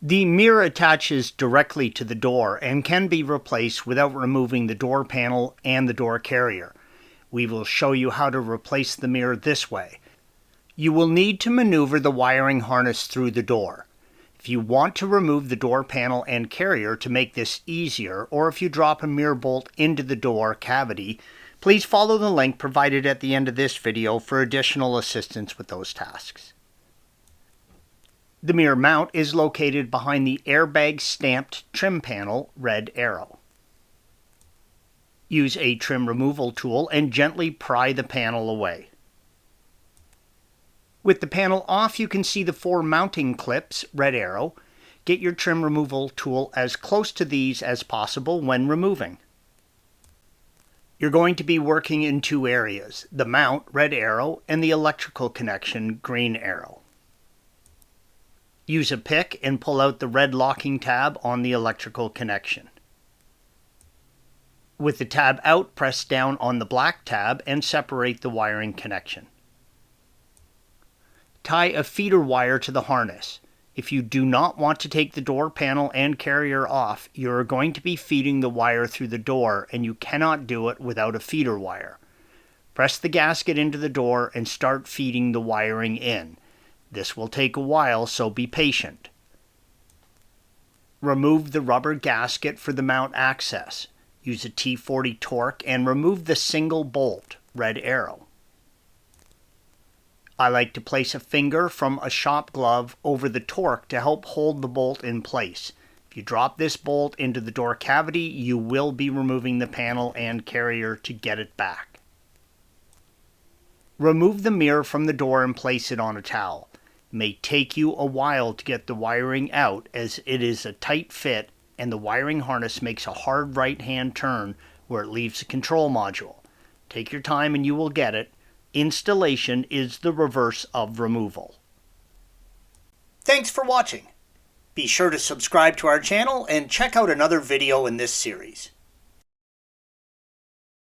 The mirror attaches directly to the door and can be replaced without removing the door panel and the door carrier. We will show you how to replace the mirror this way. You will need to maneuver the wiring harness through the door. If you want to remove the door panel and carrier to make this easier, or if you drop a mirror bolt into the door cavity, please follow the link provided at the end of this video for additional assistance with those tasks. The mirror mount is located behind the airbag stamped trim panel red arrow. Use a trim removal tool and gently pry the panel away. With the panel off, you can see the 4 mounting clips, red arrow. Get your trim removal tool as close to these as possible when removing. You're going to be working in 2 areas, the mount, red arrow, and the electrical connection, green arrow. Use a pick and pull out the red locking tab on the electrical connection. With the tab out, press down on the black tab and separate the wiring connection. Tie a feeder wire to the harness. If you do not want to take the door panel and carrier off, you are going to be feeding the wire through the door and you cannot do it without a feeder wire. Press the gasket into the door and start feeding the wiring in. This will take a while, so be patient. Remove the rubber gasket for the mount access. Use a T40 Torx and remove the single bolt, red arrow. I like to place a finger from a shop glove over the Torx to help hold the bolt in place. If you drop this bolt into the door cavity, you will be removing the panel and carrier to get it back. Remove the mirror from the door and place it on a towel. It may take you a while to get the wiring out as it is a tight fit and the wiring harness makes a hard right-hand turn where it leaves the control module. Take your time and you will get it. Installation is the reverse of removal. Thanks for watching. Be sure to subscribe to our channel and check out another video in this series.